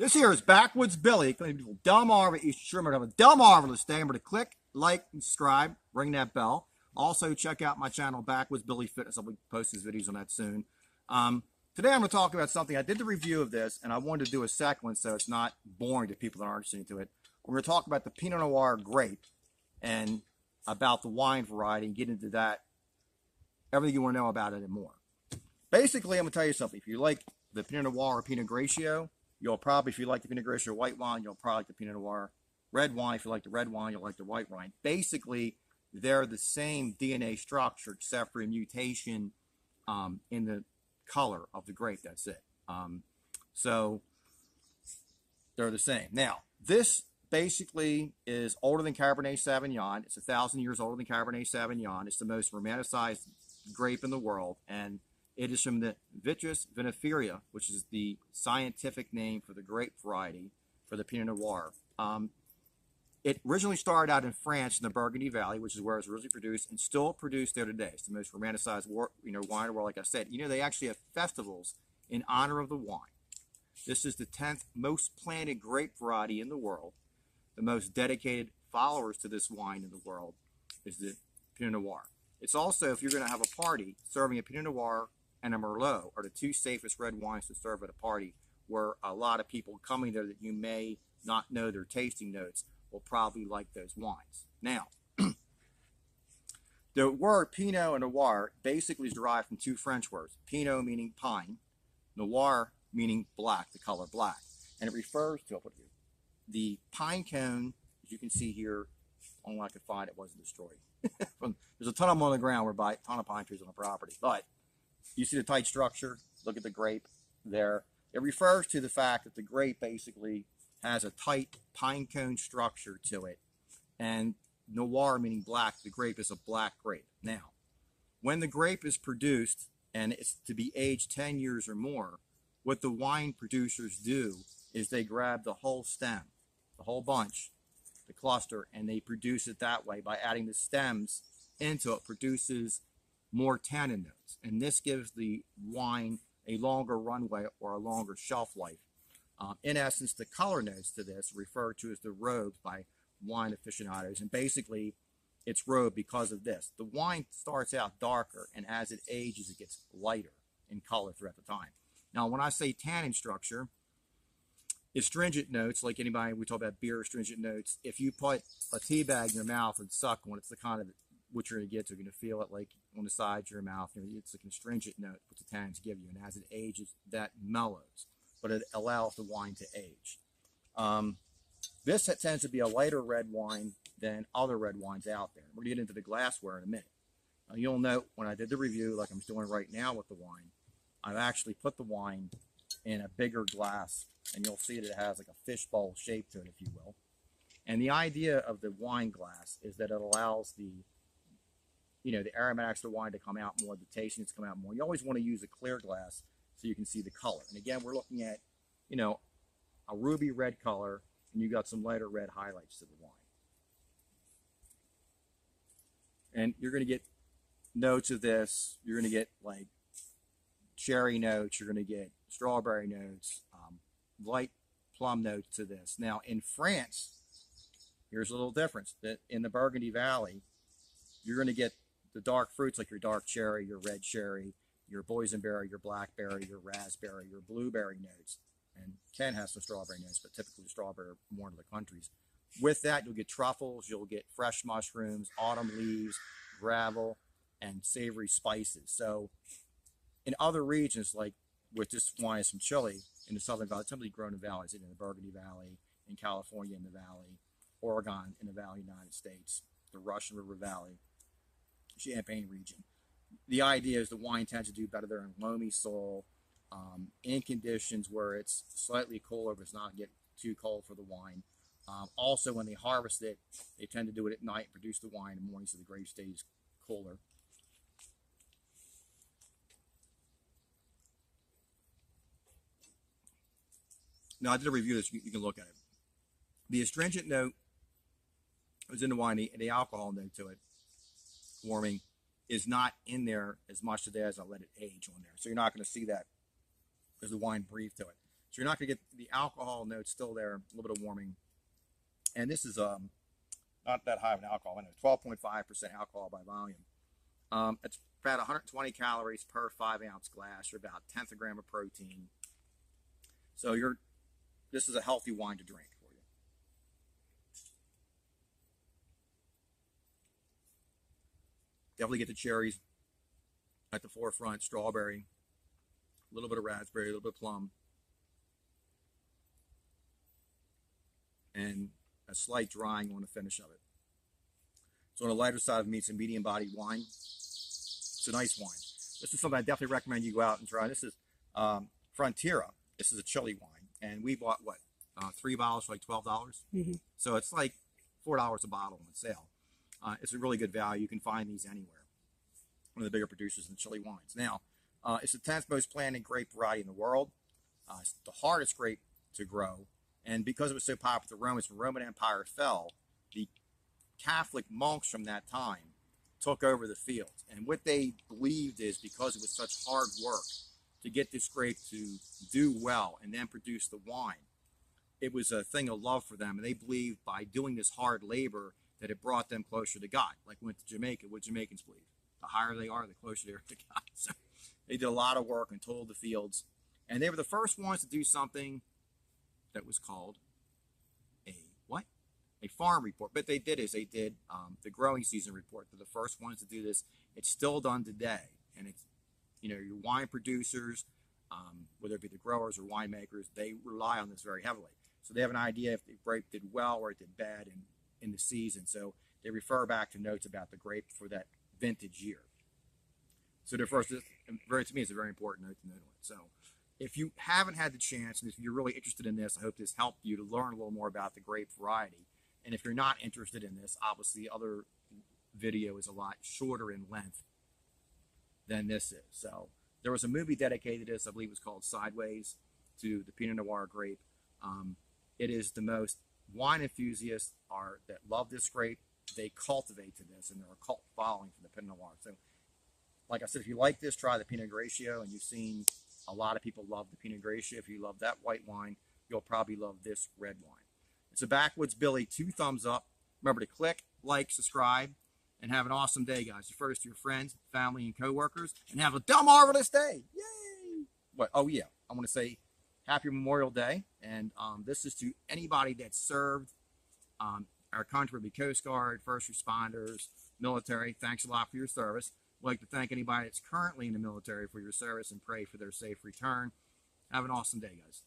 This here is Backwoods Billy. Del Marva, East Sherman. Have a Del Marvelous day. Remember to click, like, and subscribe. Ring that bell. Also, check out my channel, Backwoods Billy Fitness. I'll be posting videos on that soon. Today, I'm going to talk about something. I did the review of this, and I wanted to do a second one so it's not boring to people that aren't listening to it. We're going to talk about the Pinot Noir grape and about the wine variety and get into that, everything you want to know about it and more. Basically, I'm going to tell you something. If you like the Pinot Noir or Pinot Grigio, you'll probably, if you like the Pinot Grigio white wine, you'll probably like the Pinot Noir red wine. If you like the red wine, you'll like the white wine. Basically, they're the same DNA structure except for a mutation in the color of the grape. That's it. So they're the same. Now, this basically is older than Cabernet Sauvignon. It's 1,000 years older than Cabernet Sauvignon. It's the most romanticized grape in the world, and it is from the Vitis vinifera, which is the scientific name for the grape variety for the Pinot Noir. It originally started out in France in the Burgundy Valley, which is where it's originally produced and still produced there today. It's the most romanticized wine in the world, like I said. They actually have festivals in honor of the wine. This is the 10th most planted grape variety in the world. The most dedicated followers to this wine in the world is the Pinot Noir. It's also, if you're going to have a party, serving a Pinot Noir and a Merlot are the two safest red wines to serve at a party, where a lot of people coming there that you may not know their tasting notes will probably like those wines. Now, the word Pinot and Noir basically is derived from two French words. Pinot meaning pine, Noir meaning black, the color black. And it refers to the pine cone, as you can see here. Only I could find it wasn't destroyed. There's a ton of them on the ground. We're by a ton of pine trees on the property. But you see the tight structure. Look at the grape there. It refers to the fact that the grape basically has a tight pine cone structure to it. And Noir meaning black, the grape is a black grape. Now, when the grape is produced and it's to be aged 10 years or more, what the wine producers do is they grab the whole stem, the whole bunch, the cluster, and they produce it that way by adding the stems into it. Produces more tannin notes, and this gives the wine a longer runway or a longer shelf life. In essence, the color notes to this are referred to as the robes by wine aficionados, and basically it's robed because of this. The wine starts out darker, and as it ages, it gets lighter in color throughout the time. Now, when I say tannin structure, astringent notes, like anybody, we talk about beer astringent notes. If you put a tea bag in your mouth and suck on it, it's the kind of what you're going to get to. You're going to feel it like on the sides of your mouth. It's like an astringent note what the tannins give you, and as it ages, that mellows, but it allows the wine to age. This tends to be a lighter red wine than other red wines out there. We're going to get into the glassware in a minute. Now, you'll note when I did the review, like I'm doing right now with the wine, I've actually put the wine in a bigger glass, and you'll see that it has like a fishbowl shape to it, if you will. And the idea of the wine glass is that it allows the aromatics of the wine to come out more, the tasting to come out more. You always want to use a clear glass so you can see the color. And again, we're looking at, a ruby red color, and you got some lighter red highlights to the wine. And you're going to get notes of this. You're going to get like cherry notes. You're going to get strawberry notes, light plum notes to this. Now, in France, here's a little difference. That in the Burgundy Valley, you're going to get the dark fruits like your dark cherry, your red cherry, your boysenberry, your blackberry, your raspberry, your blueberry notes. And Kent has some strawberry notes, but typically strawberry more in the countries. With that, you'll get truffles, you'll get fresh mushrooms, autumn leaves, gravel, and savory spices. So in other regions, like with this wine is from Chile, in the Southern Valley, typically grown in valleys, in the Burgundy Valley, in California in the valley, Oregon in the valley, United States, the Russian River Valley, Champagne region. The idea is the wine tends to do better there in loamy soil, in conditions where it's slightly cooler, but it's not get too cold for the wine. Also, when they harvest it, they tend to do it at night and produce the wine in the morning so the grape stays cooler. Now, I did a review of this. You can look at it. The astringent note is in the wine, and the alcohol note to it, warming, is not in there as much today as I let it age on there. So you're not going to see that as the wine breathe to it. So you're not going to get the alcohol notes still there, a little bit of warming. And this is not that high of an alcohol. I know 12.5% alcohol by volume. It's about 120 calories per 5-ounce glass, or about 1/10 of a gram of protein. So this is a healthy wine to drink for you. Definitely get the cherries at the forefront, strawberry, a little bit of raspberry, a little bit of plum, and a slight drying on the finish of it. So on the lighter side of me, it's a medium-bodied wine. It's a nice wine. This is something I definitely recommend you go out and try. This is Frontera. This is a chili wine, and we bought 3 bottles for like $12. Mm-hmm. So it's like $4 a bottle on sale. It's a really good value. You can find these anywhere. One of the bigger producers in chili wines. Now, it's the 10th most planted grape variety in the world. It's the hardest grape to grow, and because it was so popular with the Romans, when the Roman Empire fell, the Catholic monks from that time took over the fields. And what they believed is, because it was such hard work to get this grape to do well and then produce the wine, it was a thing of love for them. And they believed by doing this hard labor that it brought them closer to God. Like we went to Jamaica, what Jamaicans believe. The higher they are, the closer they are to God. So they did a lot of work and tilled the fields. And they were the first ones to do something that was called a farm report. But they did the growing season report. They're the first ones to do this. It's still done today. And it's, your wine producers, whether it be the growers or winemakers, they rely on this very heavily. So they have an idea if the grape did well or it did bad in the season. So they refer back to notes about the grape for that vintage year. So to me, it's a very important note to note on it. So if you haven't had the chance, and if you're really interested in this, I hope this helped you to learn a little more about the grape variety. And if you're not interested in this, obviously the other video is a lot shorter in length than this is. So there was a movie dedicated to this, I believe it was called Sideways, to the Pinot Noir grape. It is the most wine enthusiasts that love this grape. They cultivate to this, and they're a cult following for the Pinot Noir. So like I said, if you like this, try the Pinot Grigio, and you've seen a lot of people love the Pinot Grigio. If you love that white wine, you'll probably love this red wine. It's a Backwoods Billy, 2 thumbs up. Remember to click, like, subscribe, and have an awesome day, guys. Refer this to your friends, family, and coworkers, and have a dumb marvelous day. Yay! What? Oh yeah, I want to say Happy Memorial Day, and this is to anybody that served our country, the Coast Guard, first responders, military. Thanks a lot for your service. I'd like to thank anybody that's currently in the military for your service and pray for their safe return. Have an awesome day, guys.